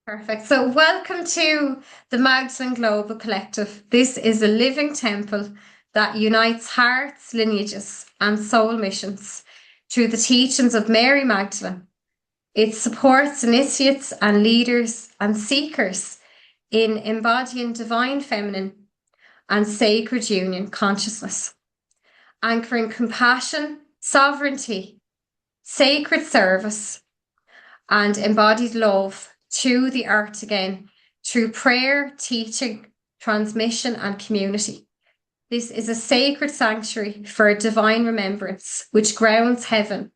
Perfect. So, welcome to the Magdalene Global Collective. This is a living temple that unites hearts, lineages, and soul missions through the teachings of Mary Magdalene. It supports initiates and leaders and seekers in embodying divine feminine and sacred union consciousness, anchoring compassion, sovereignty, sacred service, and embodied love to the earth again through prayer, teaching, transmission, and community. This is a sacred sanctuary for a divine remembrance which grounds heaven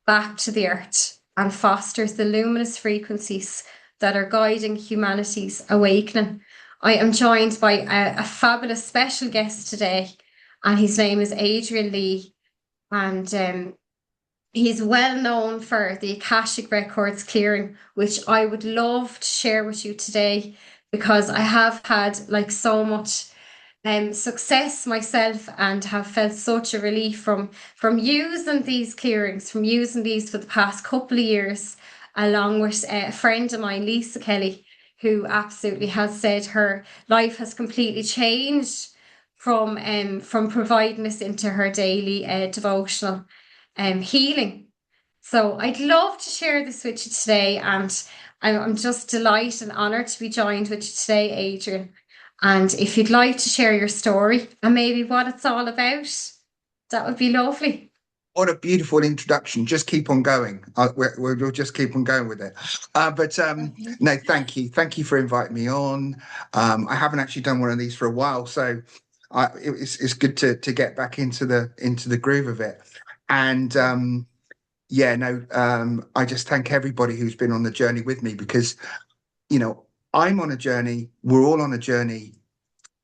back to the earth and fosters the luminous frequencies that are guiding humanity's awakening. I am joined by a fabulous special guest today, and his name is Adrian Lee. And he's well known for the Akashic Records clearing, which I would love to share with you today because I have had like so much success myself and have felt such a relief from using these clearings, from using these for the past couple of years, along with a friend of mine, Lisa Kelly, who absolutely has said her life has completely changed from providing this into her daily devotional healing. So I'd love to share this with you today, and I'm just delighted and honoured to be joined with you today, Adrian. And if you'd like to share your story and maybe what it's all about, that would be lovely. What a beautiful introduction. Just keep on going. We'll just keep on going with it. No, thank you. Thank you for inviting me on. I haven't actually done one of these for a while, so it's good to get back into the groove of it. And yeah, no, I just thank everybody who's been on the journey with me because, I'm on a journey. We're all on a journey.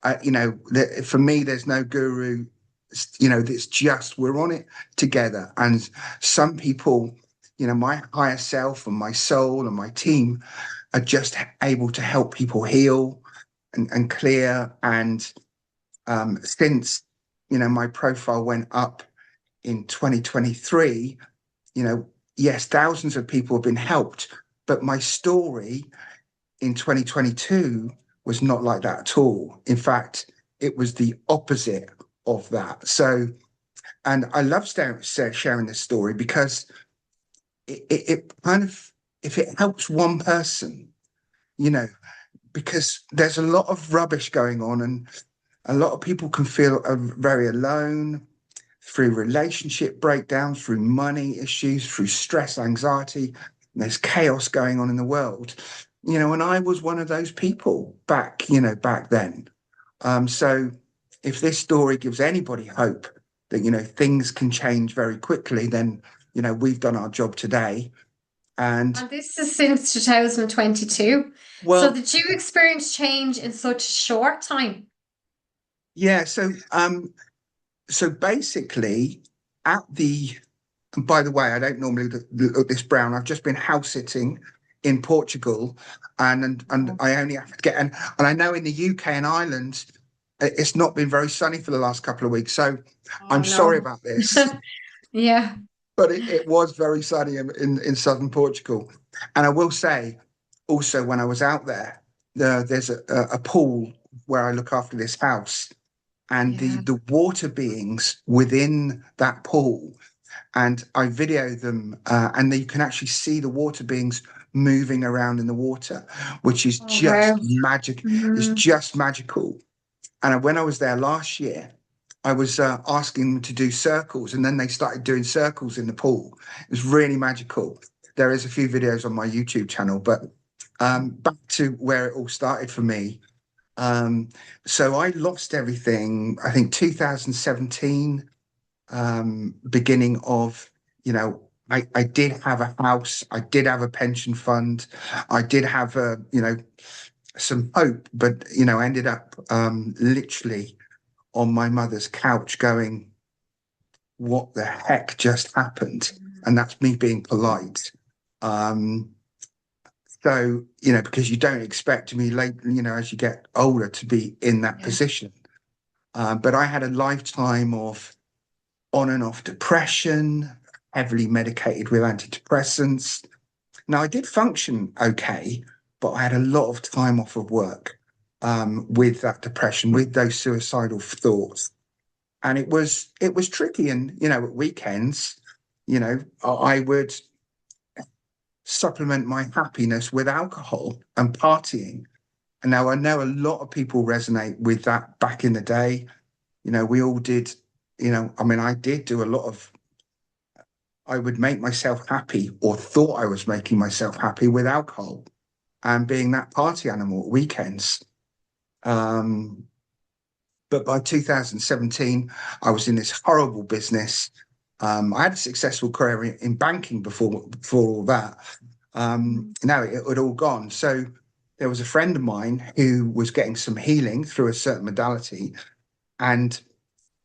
For me, there's no guru. It's just we're on it together. And some people, my higher self and my soul and my team are just able to help people heal and clear. And since my profile went up in 2023, yes, thousands of people have been helped, but my story in 2022 was not like that at all. In fact, it was the opposite of that. So, and I love sharing this story because it kind of, if it helps one person, you know, because there's a lot of rubbish going on and a lot of people can feel very alone through relationship breakdowns, through money issues, through stress, anxiety. There's chaos going on in the world, and I was one of those people back then. So if this story gives anybody hope that, things can change very quickly, then, we've done our job today. And this is since 2022. So well, did you experience change in such a short time? yeah. So basically and by the way, I don't normally look this brown. I've just been house sitting in Portugal, and I only have to get and I know in the UK and Ireland it's not been very sunny for the last couple of weeks. So Oh I'm sorry no. about this, Yeah. but it was very sunny in southern Portugal. And I will say also when I was out there, there's a pool where I look after this house, and Yeah. the water beings within that pool, and I video them, and you can actually see the water beings moving around in the water, which is Oh wow. just magic. It's Mhm. just magical. And when I was there last year, I was asking them to do circles, and then they started doing circles in the pool. It was really magical. There is a few videos on my YouTube channel, but back to where it all started for me. So I lost everything, I think 2017, beginning of, I did have a house, I did have a pension fund, I did have some hope, but, ended up literally on my mother's couch going, what the heck just happened? And that's me being polite. Um, so, because you don't expect to be late, as you get older to be in that Yeah. position. But I had a lifetime of on and off depression, heavily medicated with antidepressants. Now, I did function okay, but I had a lot of time off of work with that depression, with those suicidal thoughts. And it was tricky. And, at weekends, I would supplement my happiness with alcohol and partying. And now I know a lot of people resonate with that back in the day. We all did, I did do a lot of, I would make myself happy, or thought I was making myself happy, with alcohol and being that party animal at weekends. But by 2017, I was in this horrible business. I had a successful career in banking before all that. Now it had all gone. So there was a friend of mine who was getting some healing through a certain modality. And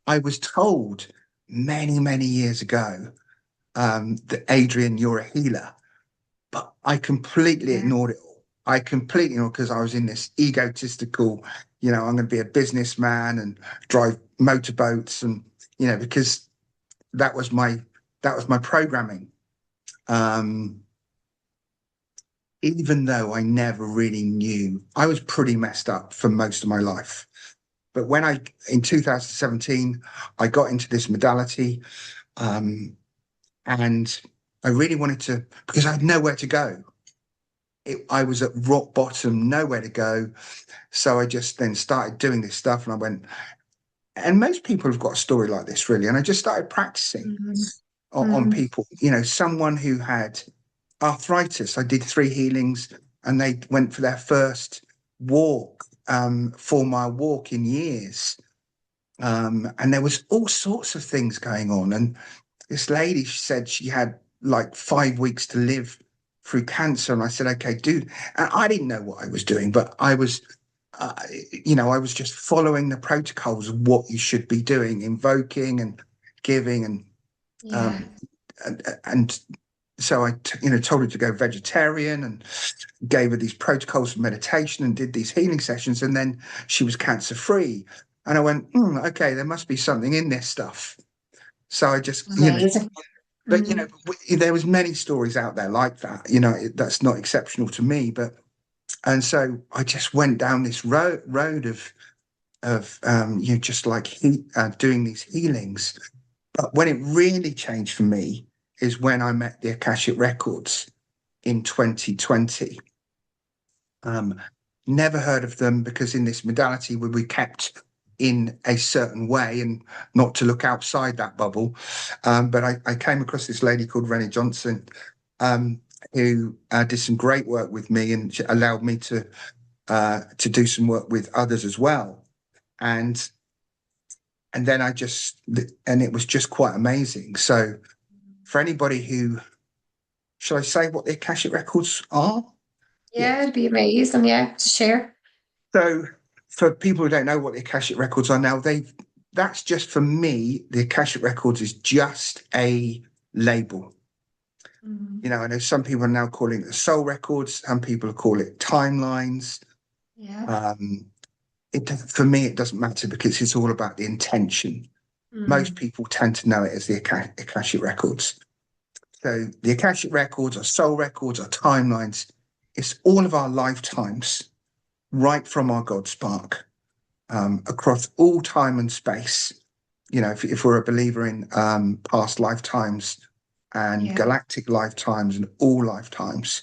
I was told many, many years ago that, Adrian, you're a healer. But I completely ignored it all. I completely ignored, because I was in this egotistical, I'm going to be a businessman and drive motorboats, and because that was my programming. Even though I never really knew, I was pretty messed up for most of my life. But when in 2017, I got into this modality, and I really wanted to, because I had nowhere to go. I was at rock bottom, nowhere to go. So I just then started doing this stuff, and I went, and most people have got a story like this, really. And I just started practicing on people, someone who had arthritis. I did 3 healings, and they went for their first walk, 4-mile walk in years. And there was all sorts of things going on. And this lady, she said she had like 5 weeks to live through cancer. And I said, okay, dude. And I didn't know what I was doing, but I was, I was just following the protocols of what you should be doing, invoking and giving. And so I, told her to go vegetarian, and gave her these protocols for meditation, and did these healing sessions. And then she was cancer free. And I went, okay, there must be something in this stuff. So I just, but there was many stories out there like that. That's not exceptional to me. And so I just went down this road of just like doing these healings. But when it really changed for me is when I met the Akashic Records in 2020. Never heard of them, because in this modality we kept in a certain way and not to look outside that bubble. But I came across this lady called Rennie Johnson, who did some great work with me, and allowed me to do some work with others as well. And then and it was just quite amazing. So for anybody who, shall I say what the Akashic Records are? Yeah, it'd be amazing, to share. So for people who don't know what the Akashic Records are now, that's just, for me, the Akashic Records is just a label. I know some people are now calling it the Soul Records, some people call it timelines. For me, it doesn't matter, because it's all about the intention. Most people tend to know it as the Akashic Records. So the Akashic Records, or Soul Records, or timelines, it's all of our lifetimes, right from our God spark, across all time and space. If we're a believer in past lifetimes and galactic lifetimes and all lifetimes.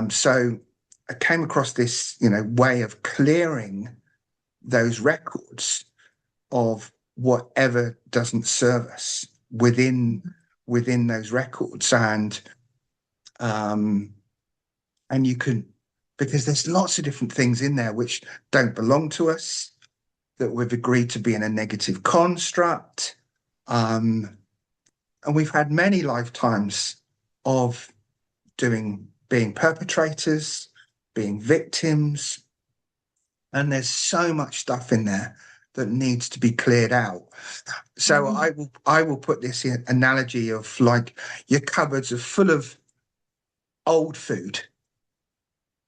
So I came across this, way of clearing those records of whatever doesn't serve us within those records. And you can, because there's lots of different things in there which don't belong to us, that we've agreed to be in a negative construct. And we've had many lifetimes of being perpetrators, being victims. And there's so much stuff in there that needs to be cleared out. So I will put this analogy of, like, your cupboards are full of old food.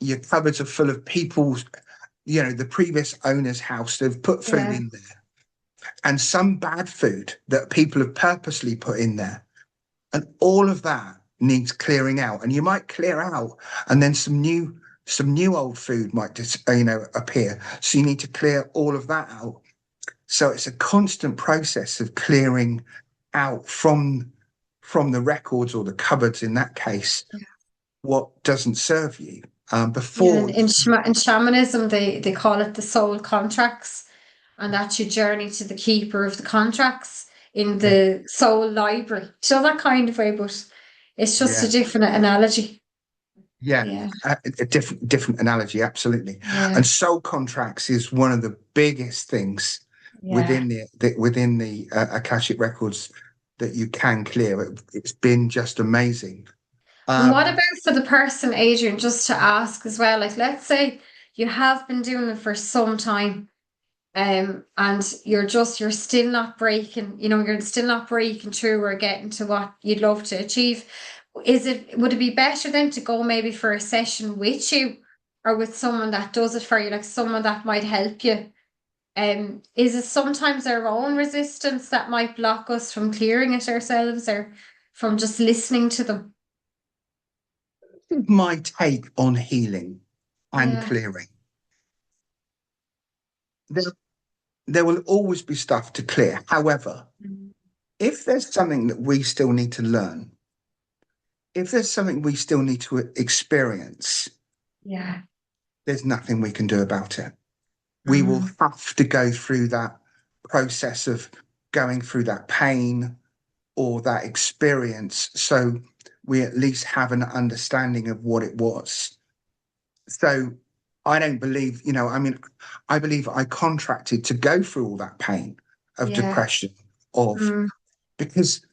Your cupboards are full of people's, the previous owner's house. They've put food in there, and some bad food that people have purposely put in there. And all of that needs clearing out. And you might clear out, and then some new some new old food might appear. So you need to clear all of that out. So it's a constant process of clearing out from the records, or the cupboards in that case, what doesn't serve you. Yeah, Before in shamanism, they call it the soul contracts, and that's your journey to the keeper of the contracts in yeah, the soul library. So that kind of way, but it's just a yeah, different analogy. yeah, Yeah, a different analogy, absolutely. yeah, And soul contracts is one of the biggest things yeah. within the Akashic records that you can clear. It's been just amazing. And what Um, about for the person, Adrian, just to ask as well, like let's say you have been doing it for some time, and you're still not breaking, you're still not breaking through or getting to what you'd love to achieve. Would it be better then to go maybe for a session with you or with someone that does it for you, like someone that might help you? Is it sometimes our own resistance that might block us from clearing it ourselves or from just listening to them? my take on healing and Yeah. clearing. There, there will always be stuff to clear. However, Mm. if there's something that we still need to learn, if there's something we still need to experience, Yeah. there's nothing we can do about it. We will Mm. have to go through that process of going through that pain or that experience, so we at least have an understanding of what it was. So I don't believe, I mean, I believe I contracted to go through all that pain of Yeah. depression, of Mm. because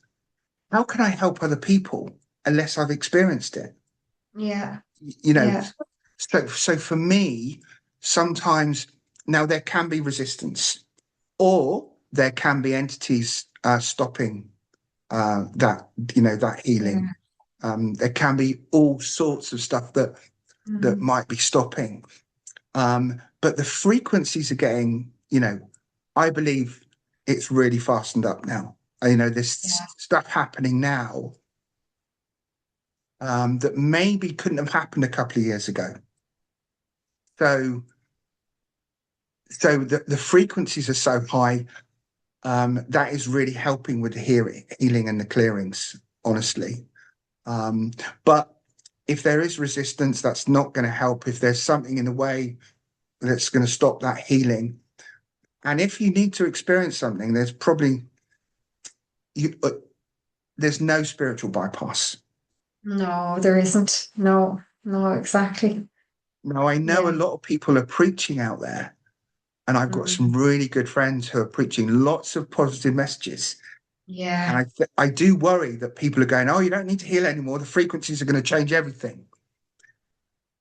how can I help other people unless I've experienced it? Yeah. You know, Yeah. so for me, sometimes now there can be resistance, or there can be entities stopping that healing. Yeah. There can be all sorts of stuff that Mm. might be stopping. But the frequencies are getting, I believe it's really fastened up now. There's Yeah. stuff happening now that maybe couldn't have happened a couple of years ago. So, so the frequencies are so high, that is really helping with the healing and the clearings, honestly. But if there is resistance, that's not going to help. If there's something in the way that's going to stop that healing, and if you need to experience something, there's probably you. There's no spiritual bypass. No, there isn't. No, no, exactly. Now, I know a Yeah. lot of people are preaching out there, and I've got some Mm. really good friends who are preaching lots of positive messages. And Yeah. I do worry that people are going, oh, you don't need to heal anymore. The frequencies are going to change everything.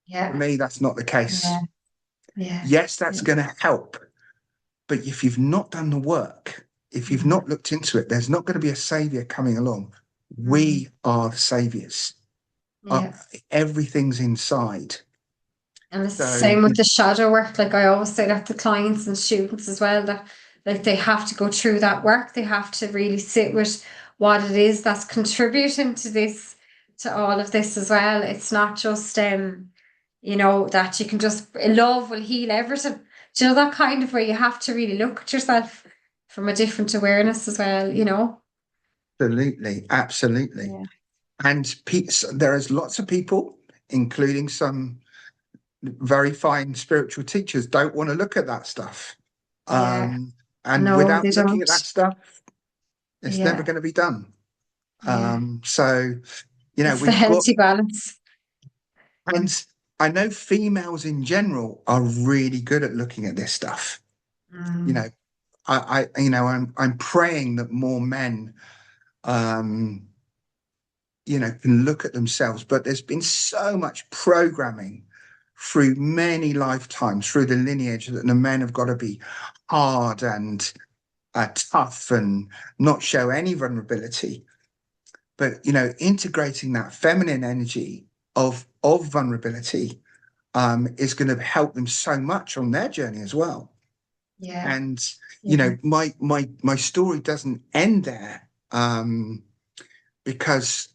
For Yeah. me, that's not the Yeah. case. Yeah. Yes, that's Yeah. going to help. But if you've not done the work, if you've Mm. not looked into it, there's not going to be a savior coming along. Mm. We are the saviors. Yeah. Everything's inside. And it's the So, same with the shadow work. Like I always say that to clients and students as well, that like they have to go through that work. They have to really sit with what it is that's contributing to this, to all of this as well. It's not just that you can just love will heal everything. Do you know that kind of where you have to really look at yourself from a different awareness as well. absolutely, absolutely. Yeah. And there is lots of people, including some very fine spiritual teachers, don't want to look at that stuff. Yeah. And No, without they looking don't. at that stuff, it's never Yeah. going to be done. Yeah. So, It's the we've got, healthy balance. and I know females in general are really good at looking at this stuff. You Mm. know, I'm praying that more men, um, can look at themselves. But there's been so much programming through many lifetimes, through the lineage, that the men have got to be hard and tough and not show any vulnerability. But integrating that feminine energy of vulnerability is going to help them so much on their journey as well. Yeah. And Yeah. my story doesn't end there, because,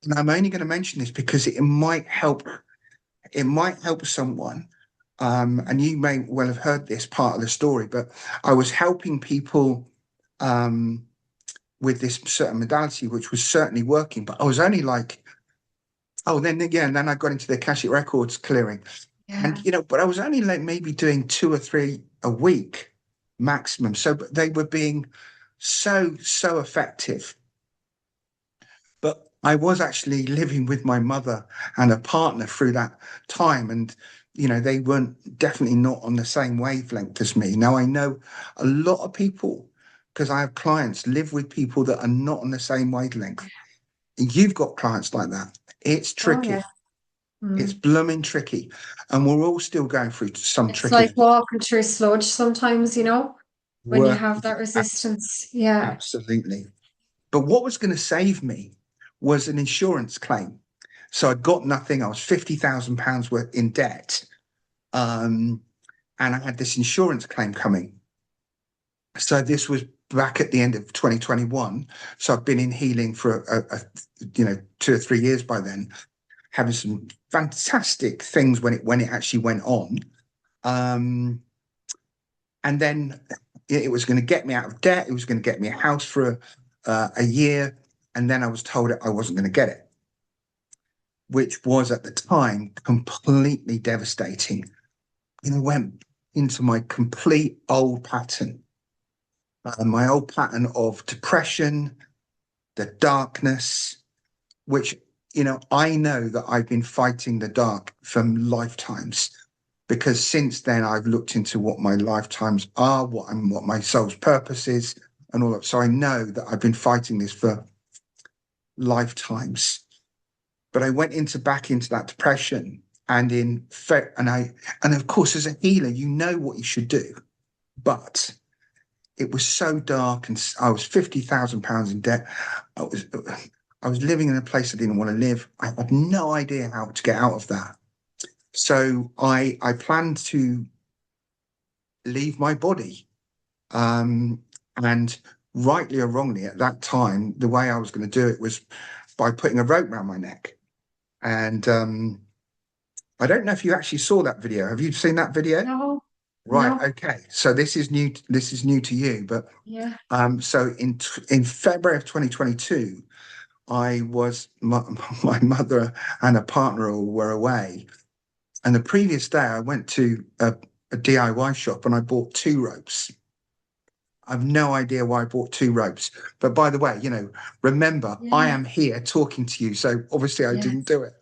and I'm only going to mention this because it might help it might help someone. And you may well have heard this part of the story, but I was helping people with this certain modality, which was certainly working, but I was only like, oh, then again, and then I got into the Akashic Records clearing. Yeah. And, but I was only like maybe doing 2 or 3 a week maximum. So but they were being so effective. But I was actually living with my mother and a partner through that time. And, they weren't definitely not on the same wavelength as me. Now, I know a lot of people, because I have clients, live with people that are not on the same wavelength. And you've got clients like that. It's Oh, tricky. yeah. It's Mm. blooming tricky. And we're all still going through some It's tricky like walking through sludge sometimes, when you work. have that resistance. Yeah. Absolutely. But what was going to save me was an insurance claim. So I'd got nothing. I was £50,000 worth in debt. And I had this insurance claim coming. So this was back at the end of 2021. So I've been in healing for 2 or 3 years by then, having some fantastic things when it actually went on. And then it was going to get me out of debt. It was going to get me a house for a year. And then I was told I wasn't going to get it, which was at the time completely devastating. Went into my complete old pattern, my old pattern of depression, the darkness, which, I know that I've been fighting the dark for lifetimes, because since then I've looked into what my lifetimes are, what my soul's purpose is, and all that. So I know that I've been fighting this for lifetimes. But I went back into that depression, and and of course, as a healer, you know what you should do, but it was so dark, and I was £50,000 in debt. I was living in a place I didn't want to live. I had no idea how to get out of that. So I planned to leave my body. And rightly or wrongly, at that time, the way I was going to do it was by putting a rope around my neck. And I don't know if you actually saw that video. Have you seen that video? No, Right. no. Okay. So this is new. This is new to you. But Yeah. so in February of 2022, I was my mother and a partner were away. And the previous day, I went to a DIY shop and I bought 2 ropes. I've no idea why I bought 2 ropes. But by the way, remember, I Yeah. am here talking to you. So obviously I Yes. didn't do it.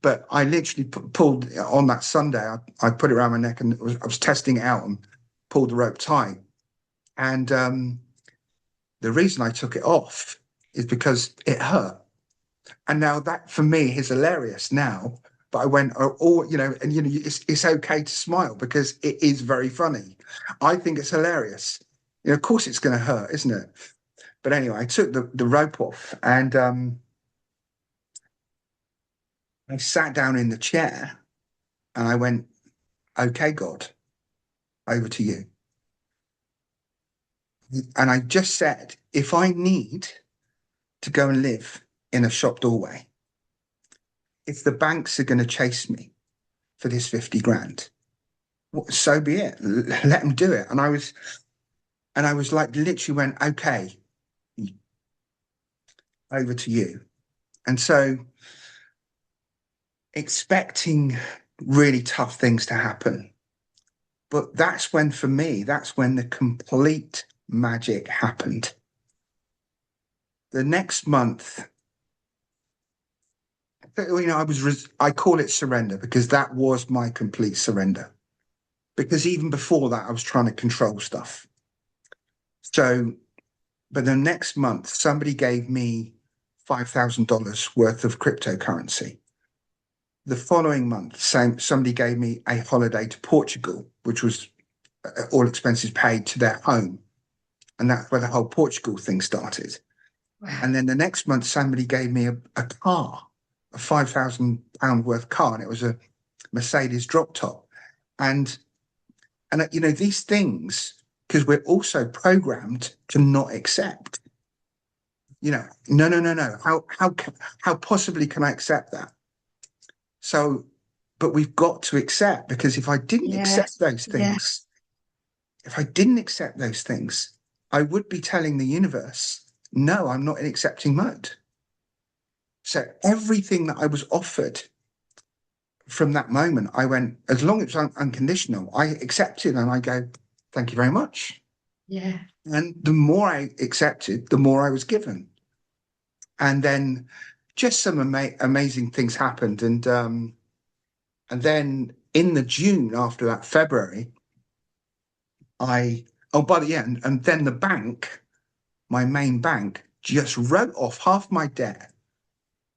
But I literally pulled on that Sunday, I put it around my neck, and I was testing it out and pulled the rope tight. And the reason I took it off is because it hurt. And now that for me is hilarious now. But I went, it's okay to smile because it is very funny. I think it's hilarious. Of course it's going to hurt, isn't it? But anyway, I took the rope off, and I sat down in the chair and I went, okay, God, over to you. And I just said, if I need to go and live in a shop doorway, if the banks are going to chase me for this 50 grand, so be it. Let them do it. And I was like, literally went, okay, over to you. And so expecting really tough things to happen. But that's when, for me, that's when the complete magic happened. The next month, I call it surrender, because that was my complete surrender. Because even before that, I was trying to control stuff. So, but the next month, somebody gave me $5,000 worth of cryptocurrency. The following month, somebody gave me a holiday to Portugal, which was all expenses paid to their home. And that's where the whole Portugal thing started. Wow. And then the next month, somebody gave me a car, a £5,000 worth car, and it was a Mercedes drop top. And these things, because we're also programmed to not accept. No. How possibly can I accept that? So but we've got to accept, because if I didn't Yeah. accept those Yeah. things, if I didn't accept those things, I would be telling the universe, no, I'm not in accepting mode. So everything that I was offered from that moment, I went, as long as it's unconditional, I accepted and I go, thank you very much. Yeah. And the more I accepted, the more I was given. And then just some amazing things happened. And then in the June after that, February, and then the bank, my main bank, just wrote off half my debt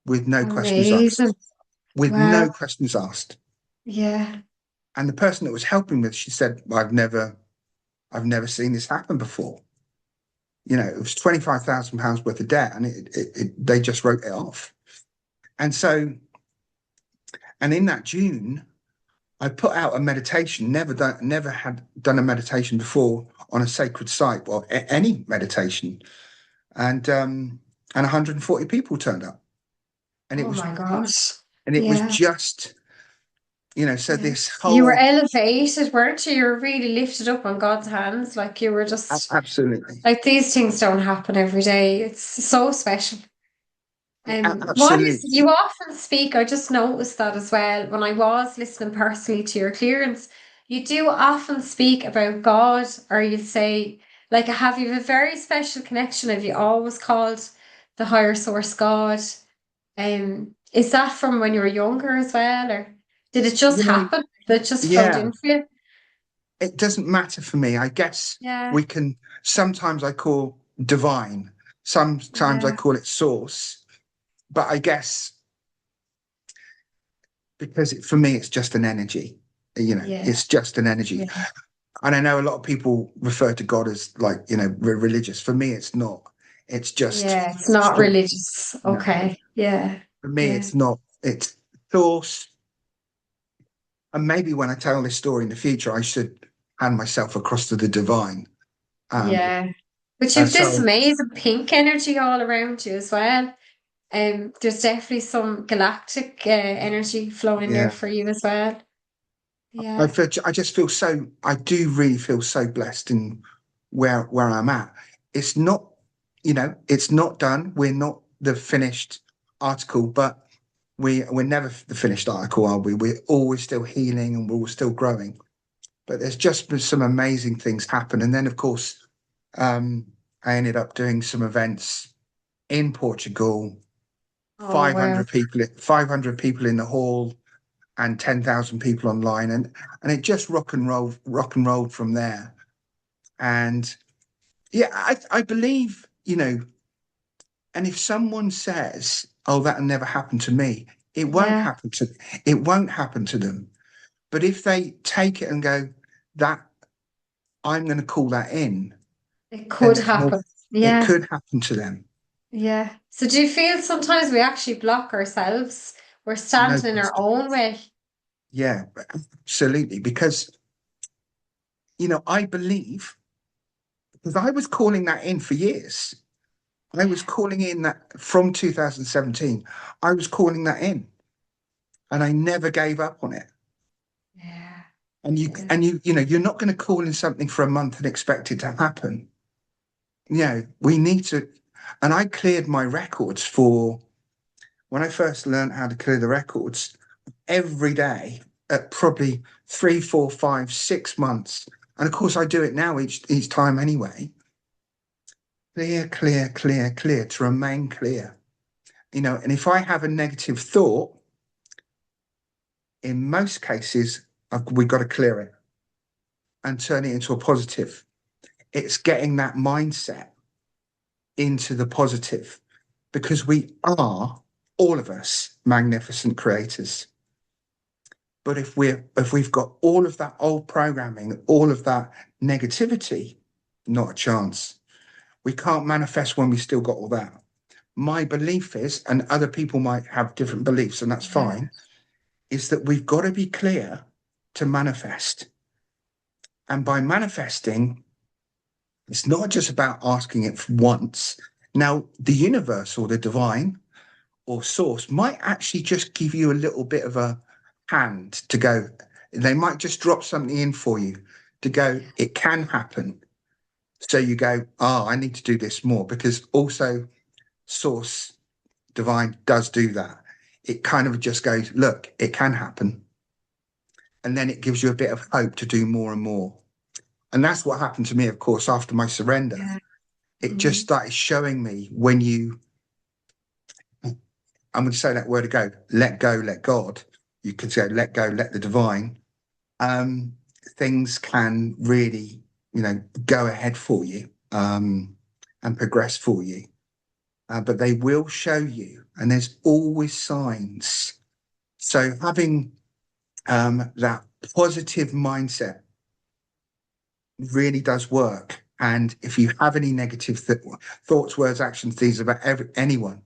with no questions Amazing. asked. With Wow. no questions asked. Yeah. And the person that was helping me, she said, I've never seen this happen before. It was £25,000 worth of debt, and they just wrote it off. And so, and in that June, I put out a meditation. Never had done a meditation before on a sacred site, or any meditation, and 140 people turned up, and it Oh was, my gosh. and it was Yeah. just, so Yeah. this You were whole, elevated, weren't you? You were really lifted up on God's hands. Like you were just absolutely, like these things don't happen every day. It's so special. What is absolutely, you often speak, I just noticed that as well when I was listening personally to your clearance. You do often speak about God, or you say, like, have you a very special connection? Have you always called the higher source God? Is that from when you were younger as well, or did it just you know, happen? That just flowed yeah. in for you? It doesn't matter for me. I guess Yeah, we can, sometimes I call divine, sometimes I yeah, call it source, but I guess because for me, it's just an energy, yeah, it's just an energy. yeah, And I know a lot of people refer to God as like, religious. For me, it's not. It's just, yeah. It's not source. religious. No, Okay. Yeah, for me, yeah, it's not. It's source. And maybe when I tell this story in the future, I should hand myself across to the divine. Um, yeah. But and you've this so, amazing pink energy all around you as well. There's definitely some galactic energy flowing in there yeah. for you as well. I Yeah, feel, I just feel so, I do really feel so blessed in where I'm at. It's not, it's not done. We're not the finished article, but we're never the finished article, are we? We're always still healing and we're all still growing. But there's just been some amazing things happen. And then of course, um, I ended up doing some events in Portugal, oh wow. 500 people in the hall, and 10,000 people online, and it just rock and rolled from there. And yeah, I believe, and if someone says, oh, that'll never happen to me, it won't Yeah, happen to it won't happen to them. But if they take it and go, that I'm going to call that in, it then could there's more, happen. it Yeah, could happen to them. yeah. So do you feel sometimes we actually block ourselves? We're No standing in our question. own way. Yeah, absolutely. Because, I believe, because I was calling that in for years. I was Yeah, calling in that from 2017. I was calling that in, and I never gave up on it. yeah, And yeah. you're not going to call in something for a month and expect it to happen. We need to. And I cleared my records for when I first learned how to clear the records every day at probably 3, 4, 5, 6 months. And of course, I do it now each time anyway. Clear, clear, clear, clear to remain clear. And if I have a negative thought, in most cases, we've got to clear it and turn it into a positive. It's getting that mindset into the positive, because we are, all of us, magnificent creators. But if we've got all of that old programming, all of that negativity, not a chance. We can't manifest when we still got all that. My belief is, and other people might have different beliefs, and that's Yeah. fine, is that we've got to be clear to manifest. And by manifesting, it's not just about asking it once. Now, the universe or the divine or source might actually just give you a little bit of a hand to go. They might just drop something in for you to go, it can happen. So you go, oh, I need to do this more, because also source divine does do that. It kind of just goes, look, it can happen. And then it gives you a bit of hope to do more and more. And that's what happened to me, of course, after my surrender. Yeah. It just started showing me when you, I'm going to say that word again, let go, let God. You could say, let go, let the divine. Things can really, go ahead for you and progress for you. But they will show you, and there's always signs. So having that positive mindset really does work. And if you have any negative thoughts, words, actions, deeds about anyone,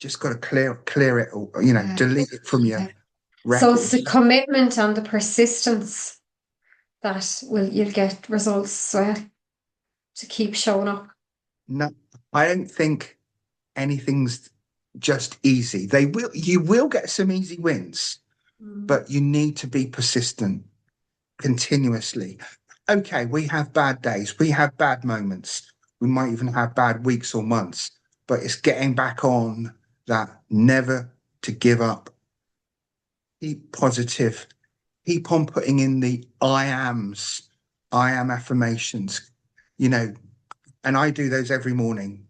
just got to clear it, or delete it from your record. So it's the commitment and the persistence that you'll get results as well, to keep showing up. No, I don't think anything's just easy. You will get some easy wins, but you need to be persistent continuously. Okay, we have bad days, we have bad moments, we might even have bad weeks or months, but it's getting back on that, never to give up. Keep positive, keep on putting in the I am affirmations, and I do those every morning.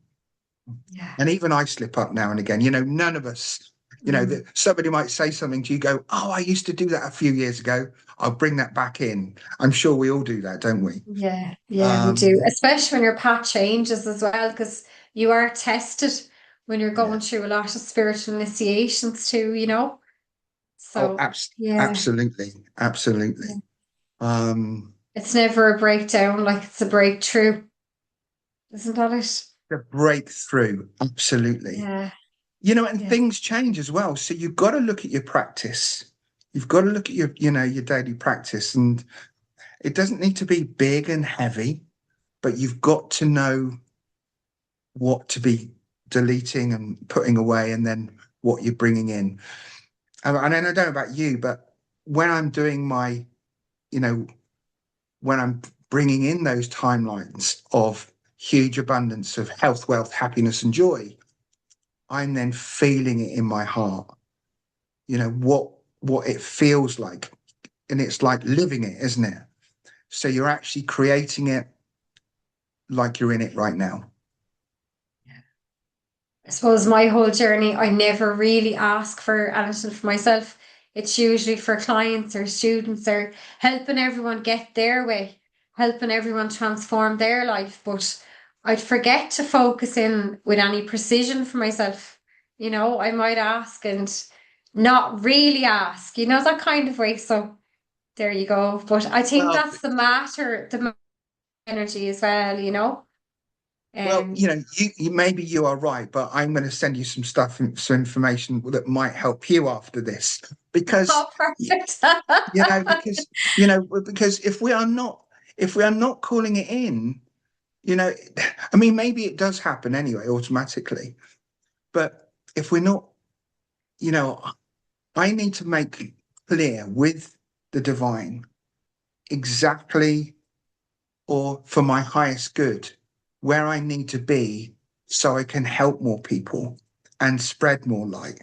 Yeah. And even I slip up now and again. None of us, that somebody might say something to you, go, oh, I used to do that a few years ago. I'll bring that back in. I'm sure we all do that, don't we? Yeah, we do. Especially when your path changes as well, because you are tested when you're going through a lot of spiritual initiations too, So, absolutely. Absolutely. It's never a breakdown, like it's a breakthrough. Isn't that it? The breakthrough. Absolutely. Yeah. And things change as well. So you've got to look at your practice. You've got to look at your daily practice, and it doesn't need to be big and heavy, but you've got to know what to be deleting and putting away, and then what you're bringing in. And I don't know about you, but when I'm doing my, when I'm bringing in those timelines of huge abundance of health, wealth, happiness, and joy, I'm then feeling it in my heart, what it feels like. And it's like living it, isn't it? So you're actually creating it like you're in it right now. I suppose my whole journey, I never really ask for anything for myself. It's usually for clients or students, or helping everyone get their way, helping everyone transform their life. But I'd forget to focus in with any precision for myself. I might ask and not really ask, that kind of way. So there you go. But I think that's the energy as well. Well, you maybe you are right, but I'm going to send you some stuff, some information that might help you after this, because perfect. because if we are not calling it in, I mean, maybe it does happen anyway automatically, but if we're not, I need to make clear with the divine exactly, or for my highest good, where I need to be so I can help more people and spread more light.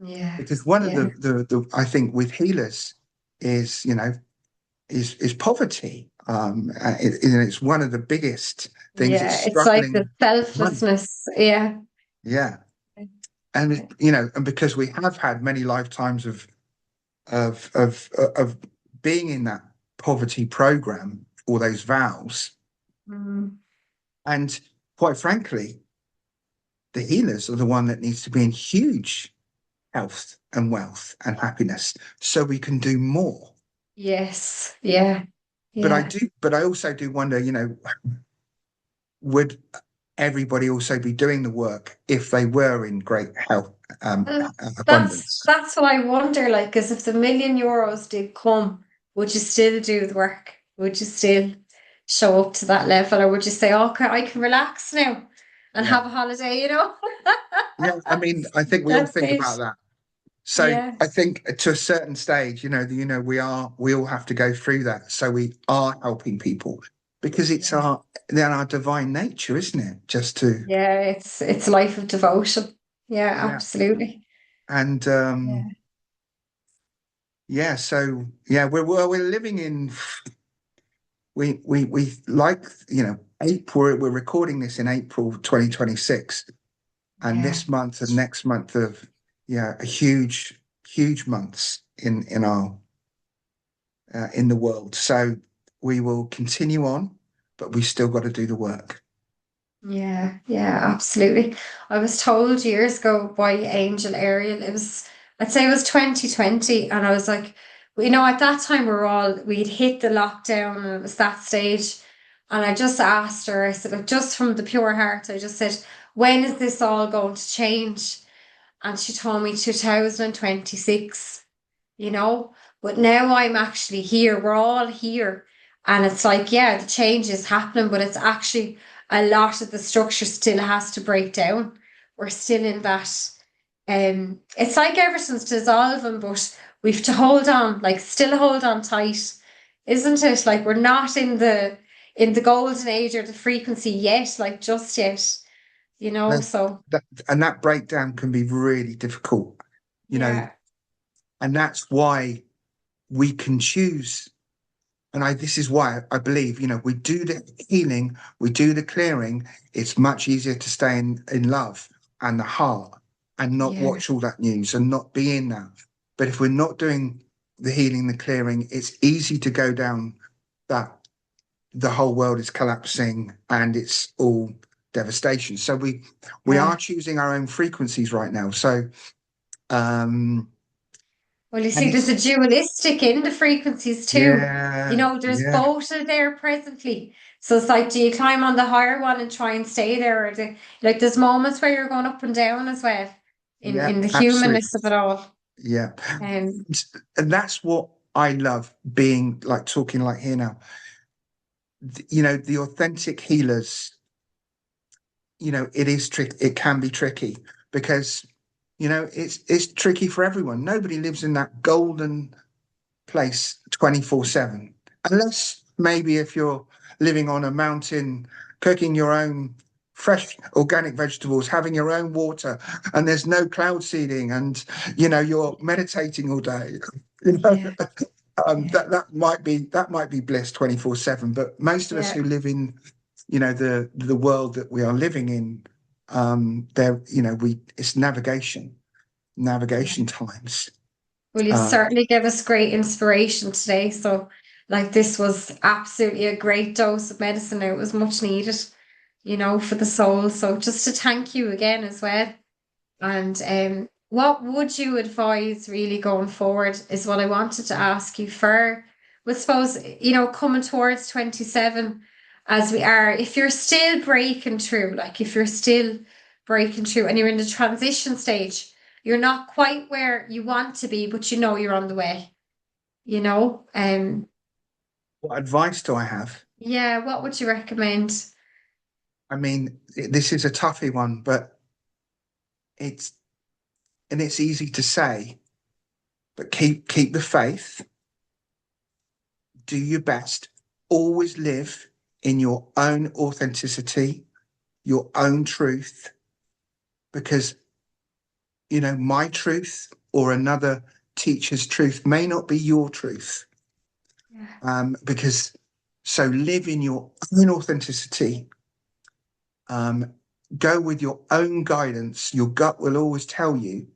Yeah. Because one of the I think with healers is, is poverty. It's one of the biggest things. Yeah, it's like the selflessness. Yeah. Yeah. And and because we have had many lifetimes of being in that poverty program, all those vows. And quite frankly, the healers are the one that needs to be in huge health and wealth and happiness so we can do more. Yes. Yeah. But I also do wonder, would everybody also be doing the work if they were in great health, abundance? That's what I wonder, like, because if the €1,000,000 did come, would you still do the work? Would you still show up to that level, or would you say, okay, I can relax now and have a holiday, Yeah, I mean, I think we all think about that. So Yeah. I think to a certain stage, we all have to go through that. So we are helping people because it's Yeah. our divine nature, isn't it? Just to, Yeah, it's a life of devotion. Yeah, yeah. absolutely. And Yeah. yeah, so yeah, we're living in we like, April. We're recording this in April 2026, and Yeah. this month and next month of, yeah, a huge months in our in the world. So we will continue on, but we still got to do the work. Yeah, yeah, absolutely. I was told years ago by Angel Ariel, I'd say it was 2020, and I was like, at that time we'd hit the lockdown and it was that stage. And I just asked her, I said, like, just from the pure heart, I just said, when is this all going to change? And she told me 2026, you know. But now I'm actually here. We're all here. And it's like, yeah, the change is happening, but it's actually a lot of the structure still has to break down. We're still in that. It's like everything's dissolving, but we've to hold on, like still hold on tight, isn't it? Like we're not in the golden age or the frequency yet, like just yet, That, so that breakdown can be really difficult, you know, yeah, and that's why we can choose. And this is why I believe, we do the healing, we do the clearing. It's much easier to stay in love and the heart and not yeah, watch all that news and not be in that. But if we're not doing the healing, the clearing, it's easy to go down that the whole world is collapsing and it's all devastation. So we yeah. are choosing our own frequencies right now. So um Well, you and see, there's it's a dualistic in the frequencies too. yeah, There's yeah, both are there presently. So it's like, do you climb on the higher one and try and stay there, or like there's moments where you're going up and down as well yeah, in the absolutely. humanness of it all. Yeah. Um, And that's what I love being like talking like here now. The authentic healers, it is it can be tricky because, it's tricky for everyone. Nobody lives in that golden place 24/7. Unless maybe if you're living on a mountain, cooking your own fresh organic vegetables, having your own water, and there's no cloud seeding, and you're meditating all day. You know, yeah, yeah, that might be bliss 24/7. But most of us yeah. who live in, the world that we are living in, there, we it's navigation times. Well, you Uh, certainly gave us great inspiration today. So, like, this was absolutely a great dose of medicine. It was much needed, for the soul. So, just to thank you again as well. And what would you advise really going forward is what I wanted to ask you for. I suppose, coming towards 27 as we are, if you're still breaking through, like if you're still breaking through and you're in the transition stage, you're not quite where you want to be, but you're on the way, you know? what advice do I have? Yeah, what would you recommend? I mean, this is a toughy one, but it's it's easy to say, but keep the faith, do your best, always live in your own authenticity, your own truth, because my truth or another teacher's truth may not be your truth. Yeah, Because so live in your own authenticity. Um, go with your own guidance. Your gut will always tell you,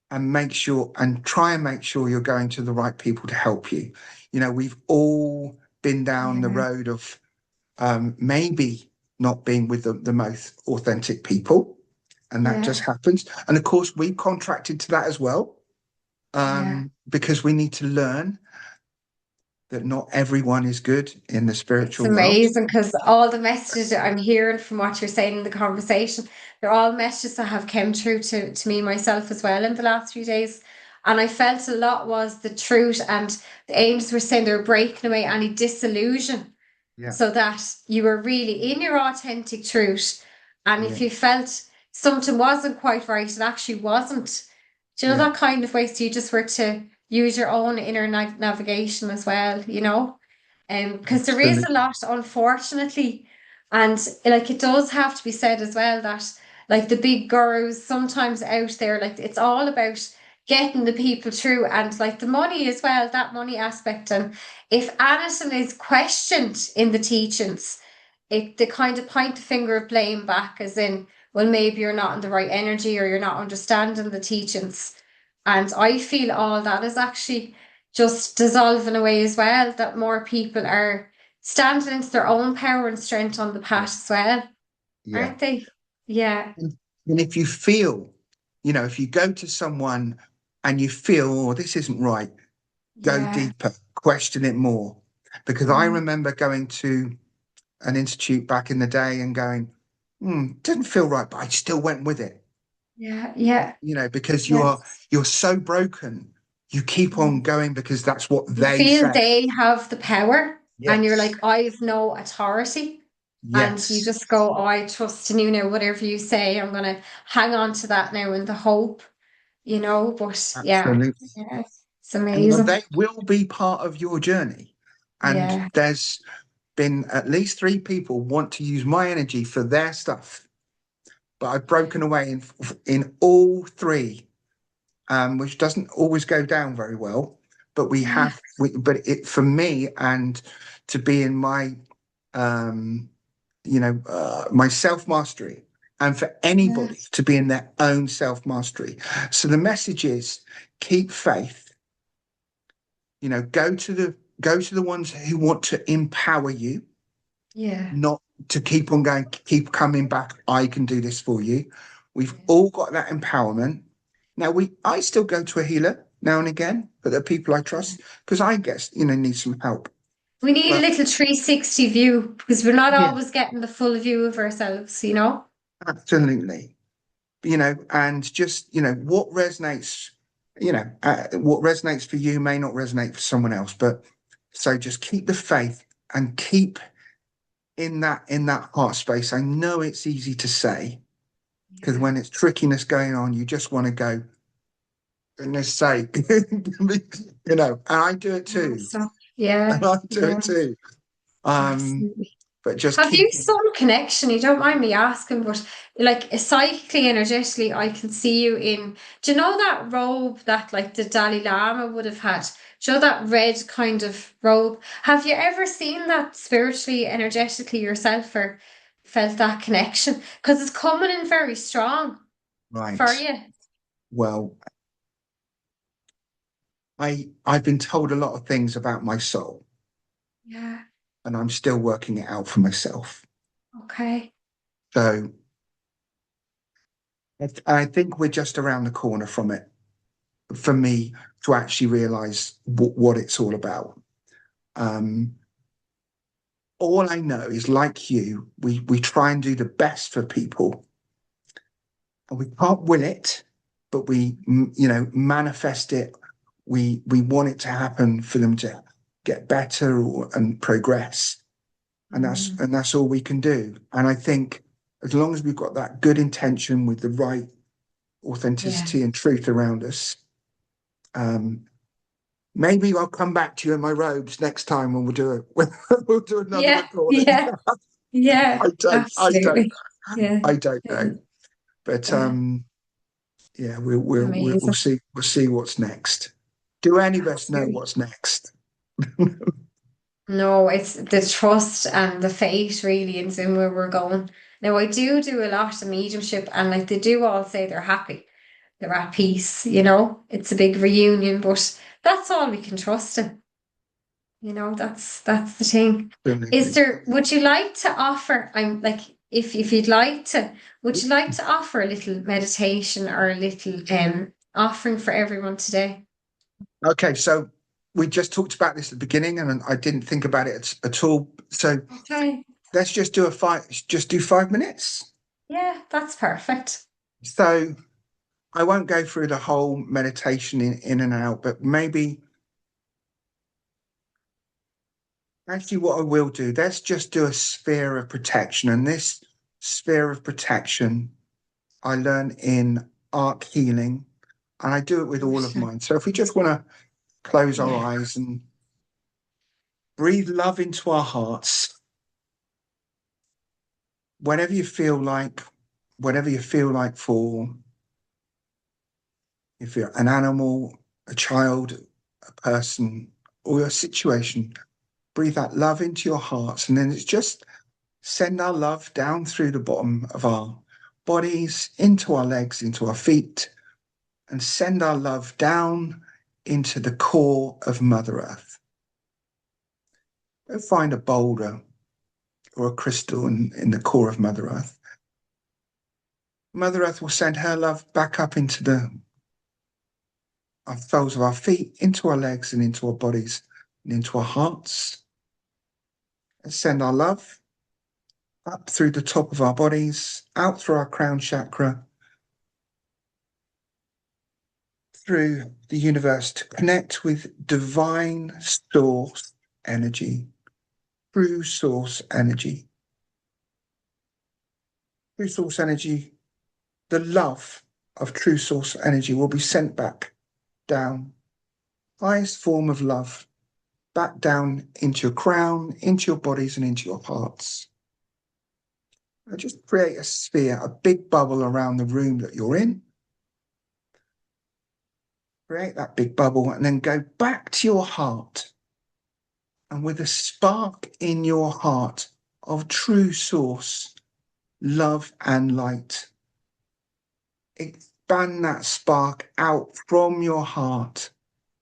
and try and make sure you're going to the right people to help you. We've all been down the yeah, road of maybe not being with the most authentic people, and that just yeah, happens. And of course, we contracted to that as well, yeah. because we need to learn that not everyone is good in the It's spiritual world. amazing because all the messages that I'm hearing from what you're saying in the conversation, they're all messages that have come through to me myself as well in the last few days. And I felt a lot was the truth, and the angels were saying they're breaking away any disillusion Yeah, so that you were really in your authentic truth. And yeah, if you felt something wasn't quite right, it actually wasn't, Do you know Yeah. that kind of way? So you just were to use your own inner navigation as well, you know? Because there is a Absolutely. lot, unfortunately, and like it does have to be said as well that like the big gurus sometimes out there, like it's all about getting the people through and like the money as well, that money aspect. And if anything is questioned in the teachings, they kind of point the finger of blame back, as in, well, maybe you're not in the right energy or you're not understanding the teachings. And I feel all that is actually just dissolving away as well, that more people are standing into their own power and strength on the Yeah. path as well, Yeah. aren't they? Yeah, And if you feel, if you go to someone and you feel, oh, this isn't right, go yeah. deeper, question it more. Because I Mm. remember going to an institute back in the day and going, didn't feel right, but I still went with it. Yeah, yeah, Because yeah. you're so broken, you keep on Mm. going because that's what You they feel say. they have the power, and you're like, Yes, I've no authority. And you yes, just go, oh, I trust in you now, whatever you say, I'm gonna hang on to that now in the hope, but yeah, absolutely. yeah, it's And amazing. they will be part of your journey. And Yeah, there's been at least three people want to use my energy for their stuff, but I've broken away in all three, which doesn't always go down very well. But yeah, but it for me and to be in my, um, my self mastery, and for yeah, anybody to be in their own self mastery. So the message is keep faith. Go to the ones who want to empower you, yeah, not to keep on going, keep coming back. I can do this for you. We've yeah. all got that empowerment. Now I still go to a healer now and again, but they're people I Yeah. trust because I guess, need some help. We need a But little 360 view because we're not yeah, always getting the full view of ourselves. absolutely. And just, what resonates for you may not resonate for someone else. But so just keep the faith and keep in that heart space. I know it's easy to say, because Yeah. when it's trickiness going on, you just want to go, goodness sake, and I do it Yeah, too. so, yeah, And I do yeah, it too. Um, absolutely. but just Have keep, you some connection? You don't mind me asking, but like psychically, energetically, I can see you in. Do you know that robe that like the Dalai Lama would have had? Do you know that red kind of robe? Have you ever seen that spiritually, energetically yourself, or felt that connection? Because it's coming in very strong for right. you. Well, I've been told a lot of things about my soul, Yeah. and I'm still working it out for myself. Okay. So I think we're just around the corner from it for me to actually realize what it's all about. Um, all I know is, like you, we try and do the best for people, and we can't will it, but we manifest it. We want it to happen for them to get better and progress, and that's Mm. and that's all we can do. And I think as long as we've got that good intention with the right Yeah. authenticity and truth around us, um, maybe I'll come back to you in my robes next time when we'll do another Yeah. recording. Yeah. Yeah. I don't, I don't, Absolutely. Yeah. I don't Yeah. know, but Yeah. yeah, we'll Amazing. see what's next. Do any of us know Absolutely. what's next? No, it's the trust and the faith really in where we're going. Now, I do a lot of mediumship, and like they do all say they're happy, they're at peace. It's a big reunion, but that's all we can trust in. That's the thing. Absolutely. Would you like to offer, I'm like, if you'd like to, would you like to offer a little meditation or a little offering for everyone today? Okay, so we just talked about this at the beginning, and I didn't think about it at all. So Okay. let's just do 5 minutes. Yeah, that's perfect. So I won't go through the whole meditation in and out, but maybe actually what I will do, let's just do a sphere of protection. And this sphere of protection I learned in art healing, And I do it with all of mine. So if we just want to close our eyes and breathe love into our hearts, whenever you feel like, for, if you're an animal, a child, a person, or a situation, breathe that love into your hearts. And then it's just send our love down through the bottom of our bodies, into our legs, into our feet, and send our love down into the core of Mother Earth. Go find a boulder or a crystal in the core of Mother Earth. Mother Earth will send her love back up into the soles of our feet, into our legs, and into our bodies, and into our hearts. And send our love up through the top of our bodies, out through our crown chakra, through the universe to connect with divine source energy, true source energy. True source energy, the love of true source energy will be sent back down, highest form of love, back down into your crown, into your bodies, and into your hearts. And just create a sphere, a big bubble around the room that you're in. Create that big bubble and then go back to your heart. And with a spark in your heart of true source, love and light, expand that spark out from your heart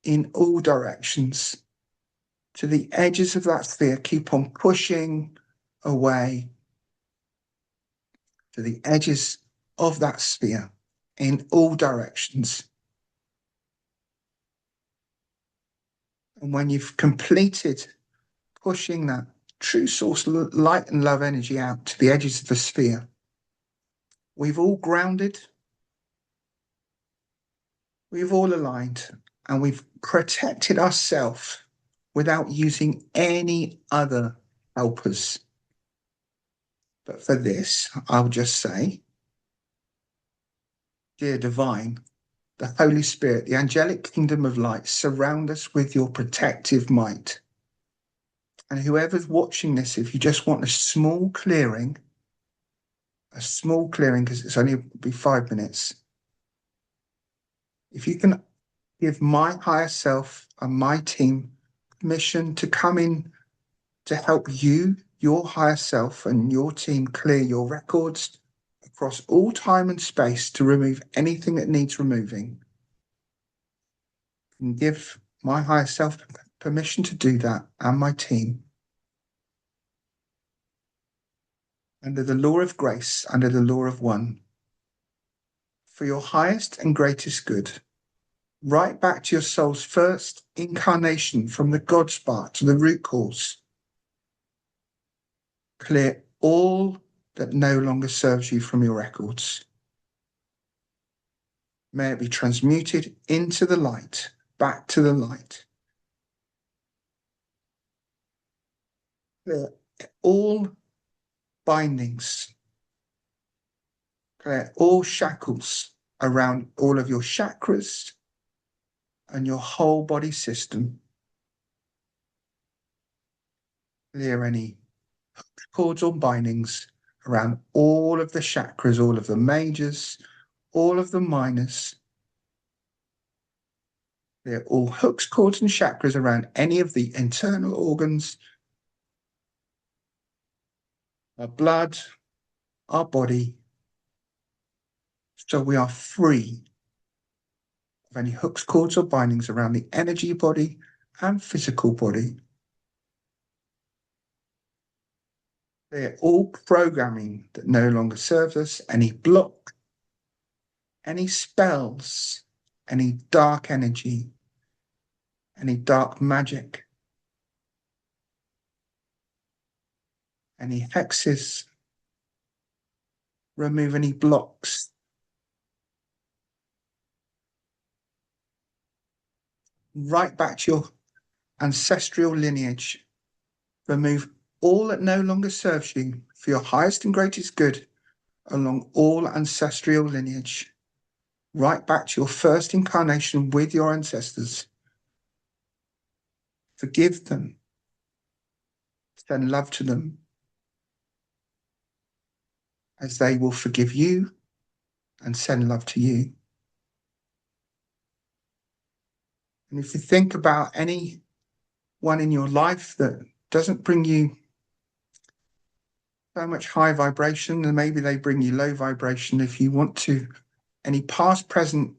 in all directions to the edges of that sphere. Keep on pushing away to the edges of that sphere in all directions. And when you've completed pushing that true source light and love energy out to the edges of the sphere, we've all grounded, we've all aligned, and we've protected ourselves without using any other helpers. But for this, I'll just say, dear Divine, the Holy Spirit, the angelic kingdom of light, surround us with your protective might. And whoever's watching this, if you just want a small clearing, because it's only be 5 minutes, if you can give my higher self and my team permission to come in to help you, your higher self and your team clear your records across all time and space to remove anything that needs removing, and give my higher self permission to do that and my team. Under the law of grace, under the law of one, for your highest and greatest good, right back to your soul's first incarnation from the God spark to the root cause. Clear all that no longer serves you from your records. May it be transmuted into the light, back to the light. Clear all bindings. Clear all shackles around all of your chakras and your whole body system. Clear any cords or bindings around all of the chakras, all of the majors, all of the minors. They're all hooks, cords, and chakras around any of the internal organs, our blood, our body, so we are free of any hooks, cords, or bindings around the energy body and physical body. They're all programming that no longer serves us, any block, any spells, any dark energy, any dark magic, any hexes, remove any blocks. Right back to your ancestral lineage. Remove all that no longer serves you for your highest and greatest good along all ancestral lineage. right back to your first incarnation with your ancestors. Forgive them. Send love to them, as they will forgive you and send love to you. And if you think about anyone in your life that doesn't bring you so much high vibration, and maybe they bring you low vibration, if you want to, any past, present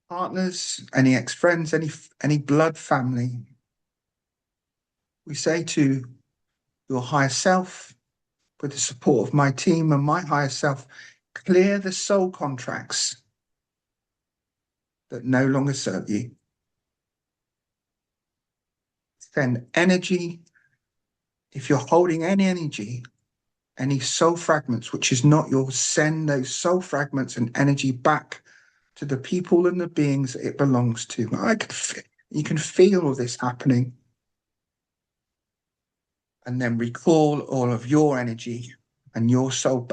partners, any ex-friends, any blood family, we say to your higher self, with the support of my team and my higher self, clear the soul contracts that no longer serve you. Send energy. If you're holding any energy, any soul fragments, which is not yours, send those soul fragments and energy back to the people and the beings it belongs to. You can feel all this happening. And then recall all of your energy and your soul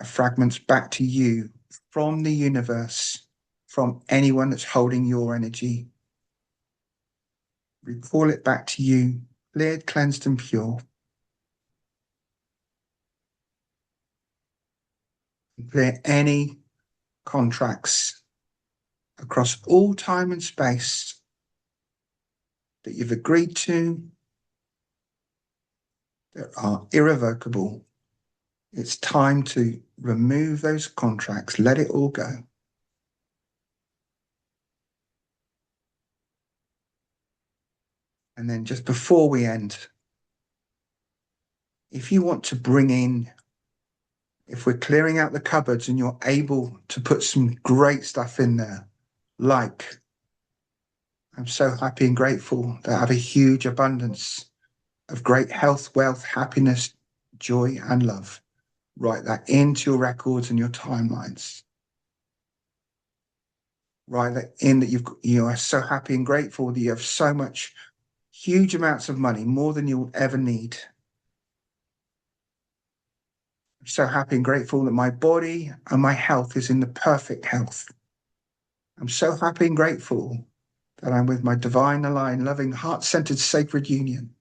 fragments back to you from the universe, from anyone that's holding your energy. Recall it back to you, cleared, cleansed, and pure. Clear any contracts across all time and space that you've agreed to that are irrevocable. It's time to remove those contracts, let it all go. And then just before we end, if you want to bring in, if we're clearing out the cupboards and you're able to put some great stuff in there, like, I'm so happy and grateful that I have a huge abundance of great health, wealth, happiness, joy, and love. Write that into your records and your timelines. Write that in, that you are so happy and grateful that you have so much, huge amounts of money, more than you'll ever need. I'm so happy and grateful that my body and my health is in the perfect health. I'm so happy and grateful that I'm with my divine, aligned, loving, heart-centered, sacred union.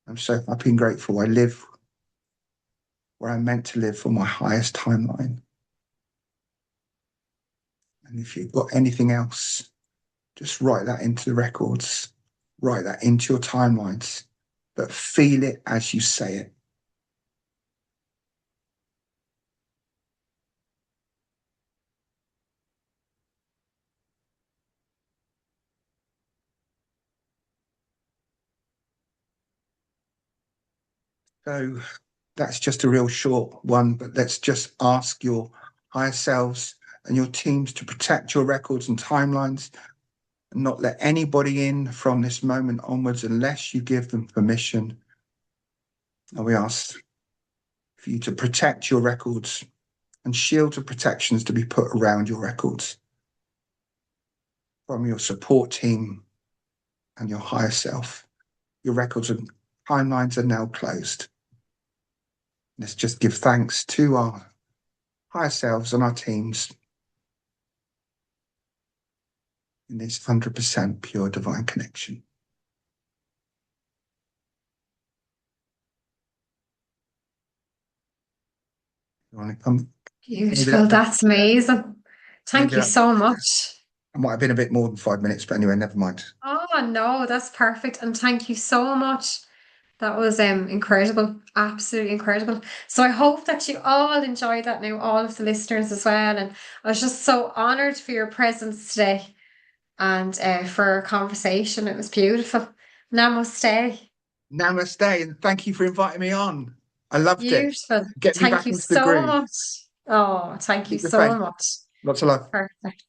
I'm so happy and grateful I live where I'm meant to live for my highest timeline. And if you've got anything else, just write that into the records, write that into your timelines, but feel it as you say it. So that's just a real short one, but let's just ask your higher selves and your teams to protect your records and timelines and not let anybody in from this moment onwards unless you give them permission. And we ask for you to protect your records and shields of protections to be put around your records from your support team and your higher self. Your records and timelines are now closed. Let's just give thanks to our higher selves and our teams in this 100% pure divine connection. You want to come? Beautiful. That's amazing. Thank you so much. I might have been a bit more than 5 minutes, but anyway, never mind. Oh, no, that's perfect. And thank you so much. That was incredible. Absolutely incredible. So I hope that you all enjoyed that now, all of the listeners as well. And I was just so honored for your presence today and for our conversation. It was beautiful. Namaste. Namaste, and thank you for inviting me on. I loved it. Beautiful. Get me Thank back you into the so groove. much. Oh, thank you Keep the so faith. much. Lots of love. Perfect.